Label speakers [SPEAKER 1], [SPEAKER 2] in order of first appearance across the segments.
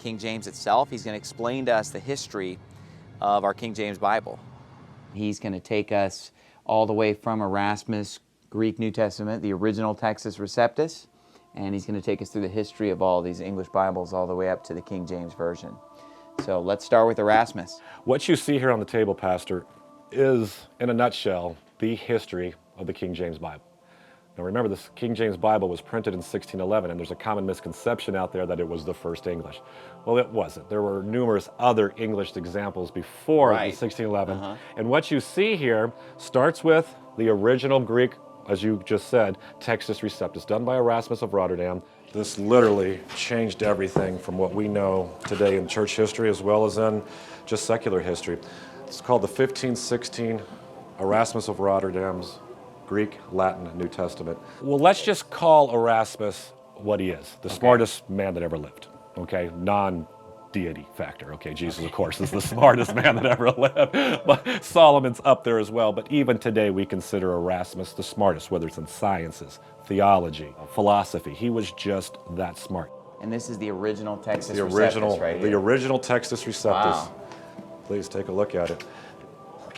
[SPEAKER 1] King James itself. He's going to explain to us the history of our King James Bible. He's going to take us all the way from Erasmus, Greek New Testament, the original Textus Receptus, and he's going to take us through the history of all these English Bibles all the way up to the King James Version. So let's start with Erasmus.
[SPEAKER 2] What you see here on the table, Pastor, is, in a nutshell, the history of the King James Bible. Now remember, this King James Bible was printed in 1611, and there's a common misconception out there that it was the first English. Well, it wasn't. There were numerous other English examples before the 1611. And what you see here starts with the original Greek, as you just said, Textus Receptus, done by Erasmus of Rotterdam. This literally changed everything from what we know today in church history as well as in just secular history. It's called the 1516 Erasmus of Rotterdam's Greek, Latin, New Testament. Well, let's just call Erasmus what he is, the smartest man that ever lived, okay? Non-deity factor, okay? Jesus, of course, is the smartest man that ever lived, but Solomon's up there as well. But even today, we consider Erasmus the smartest, whether it's in sciences, theology, philosophy. He was just that smart.
[SPEAKER 1] And this is the original Textus Receptus right here.
[SPEAKER 2] The original Textus Receptus.
[SPEAKER 1] Wow.
[SPEAKER 2] Please take a look at it.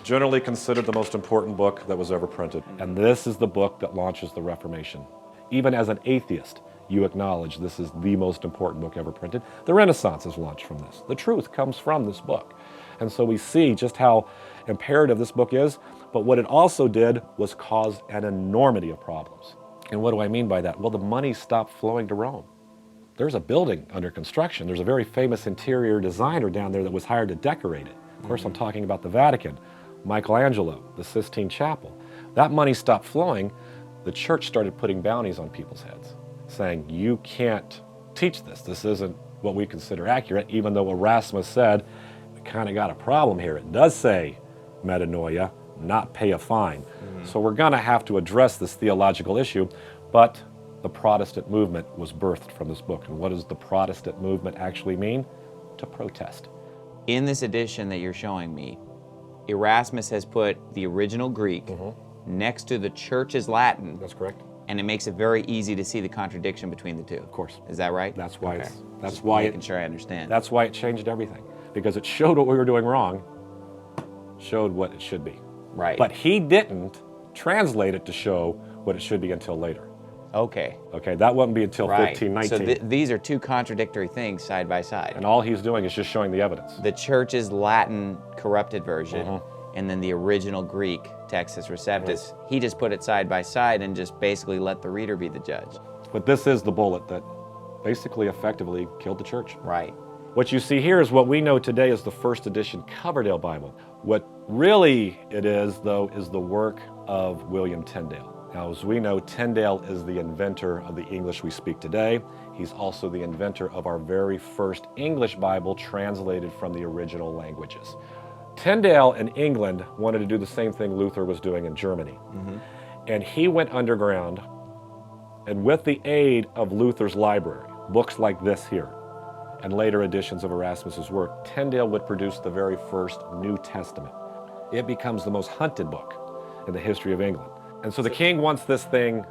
[SPEAKER 2] Generally considered the most important book that was ever printed. And this is the book that launches the Reformation. Even as an atheist, you acknowledge this is the most important book ever printed. The Renaissance is launched from this. The truth comes from this book. And so we see just how imperative this book is, but what it also did was cause an enormity of problems. And what do I mean by that? Well, the money stopped flowing to Rome. There's a building under construction. There's a very famous interior designer down there that was hired to decorate it. Of course, I'm talking about the Vatican. Michelangelo, the Sistine Chapel. That money stopped flowing. The church started putting bounties on people's heads, saying, you can't teach this. This isn't what we consider accurate, even though Erasmus said, we kind of got a problem here. It does say metanoia, not pay a fine. So we're going to have to address this theological issue, but the Protestant movement was birthed from this book. And what does the Protestant movement actually mean? To protest.
[SPEAKER 1] In this edition that you're showing me, Erasmus has put the original Greek next to the church's Latin.
[SPEAKER 2] That's correct.
[SPEAKER 1] And it makes it very easy to see the contradiction between the two.
[SPEAKER 2] Of course.
[SPEAKER 1] Is that right?
[SPEAKER 2] That's why
[SPEAKER 1] Okay.
[SPEAKER 2] that's why
[SPEAKER 1] making sure I understand.
[SPEAKER 2] That's why it changed everything. Because it showed what we were doing wrong, showed what it should be.
[SPEAKER 1] Right.
[SPEAKER 2] But he didn't translate it to show what it should be until later.
[SPEAKER 1] Okay.
[SPEAKER 2] Okay, that wouldn't be until
[SPEAKER 1] Right.
[SPEAKER 2] 1519.
[SPEAKER 1] So these are two contradictory things side by side.
[SPEAKER 2] And all he's doing is just showing the evidence.
[SPEAKER 1] The church's Latin corrupted version, and then the original Greek Textus Receptus. He just put it side by side and just basically let the reader be the judge.
[SPEAKER 2] But this is the bullet that basically effectively killed the church.
[SPEAKER 1] Right.
[SPEAKER 2] What you see here is what we know today as the first edition Coverdale Bible. What really it is, though, is the work of William Tyndale. Now, as we know, Tyndale is the inventor of the English we speak today. He's also the inventor of our very first English Bible translated from the original languages. Tyndale in England wanted to do the same thing Luther was doing in Germany. And he went underground, and with the aid of Luther's library, books like this here, and later editions of Erasmus's work, Tyndale would produce the very first New Testament. It becomes the most hunted book in the history of England. And so the king wants this thing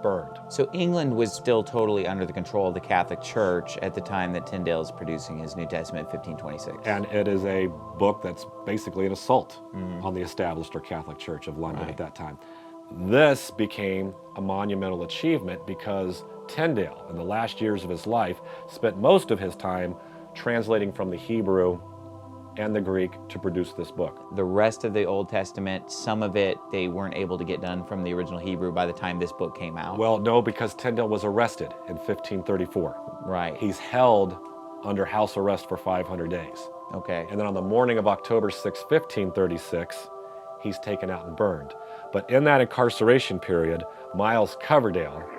[SPEAKER 2] burned.
[SPEAKER 1] So England was still totally under the control of the Catholic Church at the time that Tyndale is producing his New Testament in 1526.
[SPEAKER 2] And it is a book that's basically an assault on the established or Catholic Church of London at that time. This became a monumental achievement because Tyndale, in the last years of his life, spent most of his time translating from the Hebrew and the Greek to produce this book.
[SPEAKER 1] The rest of the Old Testament, some of it, they weren't able to get done from the original Hebrew by the time this book came out.
[SPEAKER 2] Well, no, because Tyndale was arrested in 1534.
[SPEAKER 1] Right.
[SPEAKER 2] He's held under house arrest for 500 days.
[SPEAKER 1] Okay.
[SPEAKER 2] And then on the morning of October 6, 1536, he's taken out and burned. But in that incarceration period, Miles Coverdale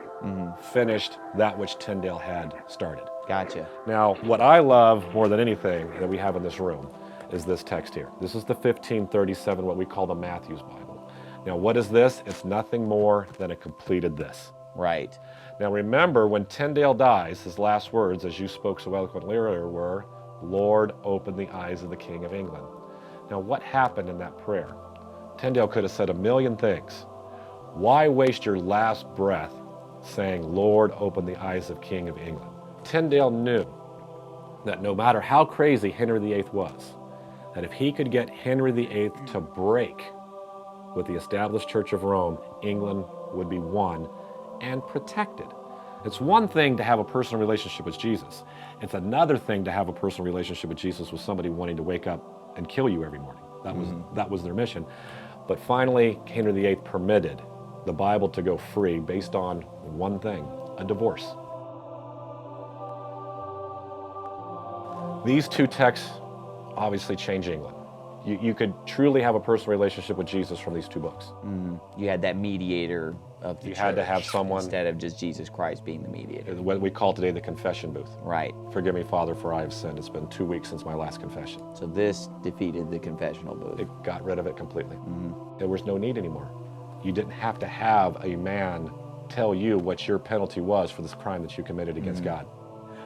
[SPEAKER 2] finished that which Tyndale had started.
[SPEAKER 1] Gotcha.
[SPEAKER 2] Now, what I love more than anything that we have in this room is this text here. This is the 1537, what we call the Matthew's Bible. Now, what is this? It's nothing more than a completed this.
[SPEAKER 1] Right.
[SPEAKER 2] Now, remember, when Tyndale dies, his last words, as you spoke so eloquently earlier, were, Lord, open the eyes of the King of England. Now, what happened in that prayer? Tyndale could have said a million things. Why waste your last breath saying, Lord, open the eyes of King of England? Tyndale knew that no matter how crazy Henry VIII was, that if he could get Henry VIII to break with the established Church of Rome, England would be won and protected. It's one thing to have a personal relationship with Jesus. It's another thing to have a personal relationship with Jesus with somebody wanting to wake up and kill you every morning. That was their mission. But finally, Henry VIII permitted the Bible to go free based on one thing, a divorce. These two texts obviously change England. You could truly have a personal relationship with Jesus from these two books.
[SPEAKER 1] You had that mediator of the
[SPEAKER 2] You
[SPEAKER 1] church.
[SPEAKER 2] had to have someone,
[SPEAKER 1] instead of just Jesus Christ being the mediator.
[SPEAKER 2] what we call today the confession booth.
[SPEAKER 1] Right.
[SPEAKER 2] Forgive me, Father, for I have sinned. It's been 2 weeks since my last confession.
[SPEAKER 1] So this defeated the confessional booth.
[SPEAKER 2] It got rid of it completely. There was no need anymore. You didn't have to have a man tell you what your penalty was for this crime that you committed against God.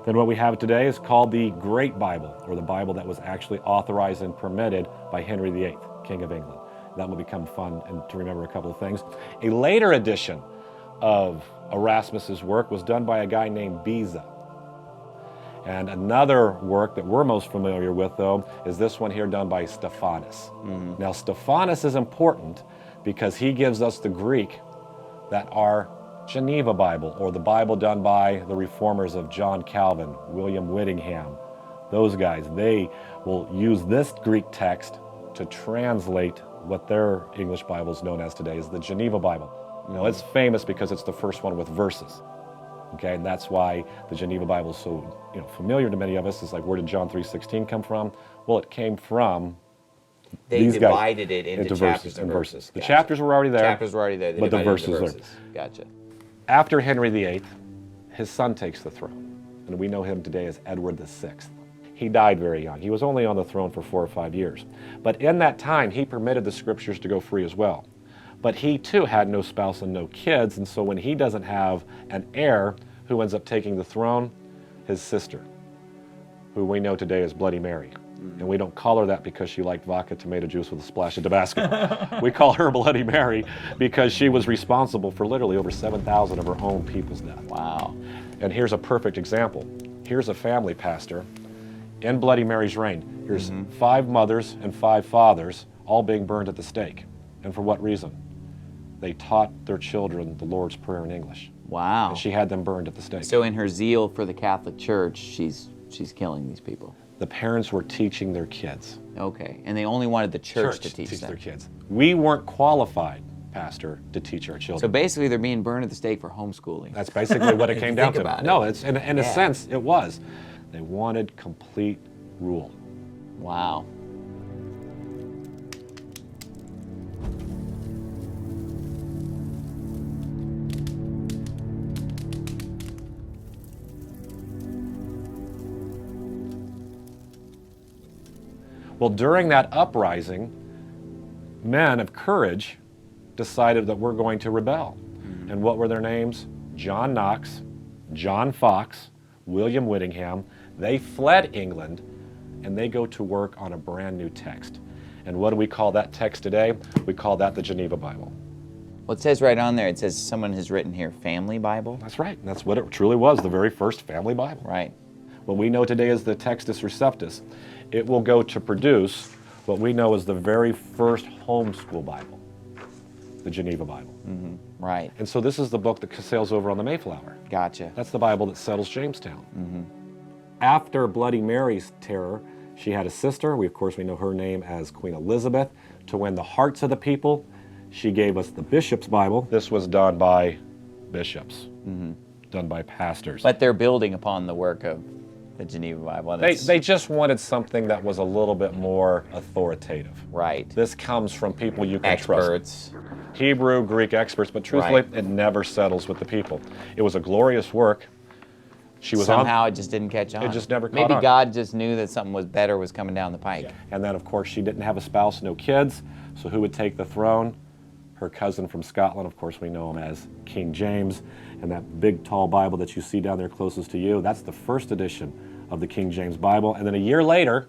[SPEAKER 2] Then what we have today is called the Great Bible, or the Bible that was actually authorized and permitted by Henry VIII, King of England. That will become fun and to remember a couple of things. A later edition of Erasmus's work was done by a guy named Beza. And another work that we're most familiar with, though, is this one here done by Stephanus. Now, Stephanus is important because he gives us the Greek that our Geneva Bible, or the Bible done by the reformers of John Calvin, William Whittingham, those guys, they will use this Greek text to translate what their English Bible is known as today as the Geneva Bible. You know, it's famous because it's the first one with verses. Okay, and that's why the Geneva Bible is so familiar to many of us. It's like, where did John 3:16 come from? Well, it came from
[SPEAKER 1] They
[SPEAKER 2] these guys
[SPEAKER 1] divided it into chapters and verses.
[SPEAKER 2] The
[SPEAKER 1] Gotcha.
[SPEAKER 2] chapters were already there.
[SPEAKER 1] Chapters were already there. They
[SPEAKER 2] but the
[SPEAKER 1] divided into
[SPEAKER 2] verses are.
[SPEAKER 1] Gotcha.
[SPEAKER 2] After Henry VIII, his son takes the throne, and we know him today as Edward VI. He died very young. He was only on the throne for 4 or 5 years. But in that time, he permitted the scriptures to go free as well. But he too had no spouse and no kids, and so when he doesn't have an heir, who ends up taking the throne? His sister, who we know today as Bloody Mary. And we don't call her that because she liked vodka tomato juice with a splash of Tabasco. We call her Bloody Mary because she was responsible for literally over 7,000 of her own people's death.
[SPEAKER 1] Wow.
[SPEAKER 2] And here's a perfect example. Here's a family pastor in Bloody Mary's reign. Here's 5 mothers and 5 fathers all being burned at the stake. And for what reason? They taught their children the Lord's Prayer in English.
[SPEAKER 1] Wow.
[SPEAKER 2] And she had them burned at the stake.
[SPEAKER 1] So in her zeal for the Catholic Church, she's killing these people.
[SPEAKER 2] The parents were teaching their kids.
[SPEAKER 1] Okay, and they only wanted the church to teach them.
[SPEAKER 2] their kids. We weren't qualified, Pastor, to teach our children.
[SPEAKER 1] So basically, they're being burned at the stake for homeschooling.
[SPEAKER 2] That's basically what it came down to.
[SPEAKER 1] About
[SPEAKER 2] No,
[SPEAKER 1] it.
[SPEAKER 2] it's in a sense it was. They wanted complete rule.
[SPEAKER 1] Wow.
[SPEAKER 2] Well, during that uprising, men of courage decided that we're going to rebel. And what were their names? John Knox, John Fox, William Whittingham. They fled England, and they go to work on a brand new text. And what do we call that text today? We call that the Geneva Bible.
[SPEAKER 1] Well, it says right on there, it says someone has written here, Family Bible.
[SPEAKER 2] That's right. That's what it truly was, the very first family Bible.
[SPEAKER 1] Right.
[SPEAKER 2] What we know today as the Textus Receptus, it will go to produce what we know as the very first homeschool Bible, the Geneva Bible.
[SPEAKER 1] Right.
[SPEAKER 2] And so this is the book that sails over on the Mayflower.
[SPEAKER 1] Gotcha.
[SPEAKER 2] That's the Bible that settles Jamestown. After Bloody Mary's terror, she had a sister. Of course, we know her name as Queen Elizabeth. To win the hearts of the people, she gave us the Bishop's Bible. This was done by bishops, done by pastors.
[SPEAKER 1] But they're building upon the work of the Geneva Bible. And
[SPEAKER 2] They just wanted something that was a little bit more authoritative.
[SPEAKER 1] right.
[SPEAKER 2] This comes from people you can trust.
[SPEAKER 1] Experts.
[SPEAKER 2] Hebrew, Greek experts, but truthfully,
[SPEAKER 1] Right.
[SPEAKER 2] it never settles with the people. It was a glorious work. She was
[SPEAKER 1] Somehow it just didn't catch on.
[SPEAKER 2] It just never caught
[SPEAKER 1] Maybe
[SPEAKER 2] on.
[SPEAKER 1] God just knew that something was better was coming down the pike.
[SPEAKER 2] And then, of course, she didn't have a spouse, no kids. So who would take the throne? Her cousin from Scotland. Of course, we know him as King James. And that big, tall Bible that you see down there closest to you, that's the first edition of the King James Bible. And then a year later,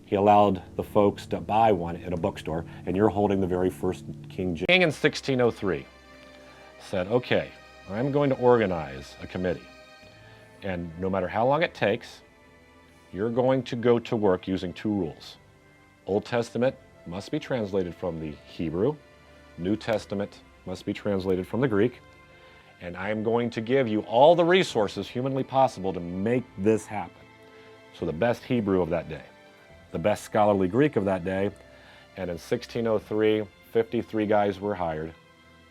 [SPEAKER 2] he allowed the folks to buy one in a bookstore. And you're holding the very first King James. King in 1603 said, okay, I'm going to organize a committee. And no matter how long it takes, you're going to go to work using two rules. Old Testament must be translated from the Hebrew. New Testament must be translated from the Greek. And I'm going to give you all the resources humanly possible to make this happen. So the best Hebrew of that day, the best scholarly Greek of that day, and in 1603, 53 guys were hired.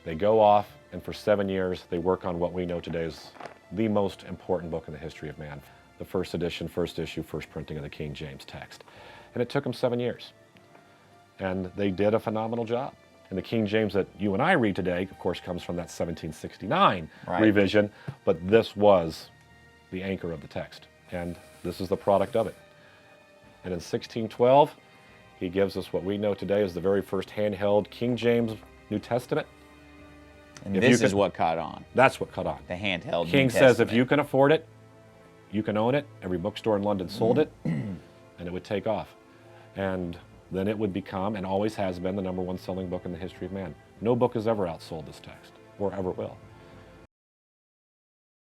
[SPEAKER 2] They go off, and for 7 years, they work on what we know today as the most important book in the history of man. The first edition, first issue, first printing of the King James text. And it took them 7 years. And they did a phenomenal job. And the King James that you and I read today, of course, comes from that 1769 revision, but this was the anchor of the text. And this is the product of it. And in 1612, he gives us what we know today as the very first handheld King James New Testament.
[SPEAKER 1] And this is what caught on.
[SPEAKER 2] That's what caught on.
[SPEAKER 1] The handheld
[SPEAKER 2] King
[SPEAKER 1] New
[SPEAKER 2] says
[SPEAKER 1] Testament.
[SPEAKER 2] if you can afford it, you can own it. Every bookstore in London sold it, and it would take off. And then it would become, and always has been, the #1 selling book in the history of man. No book has ever outsold this text, or ever will.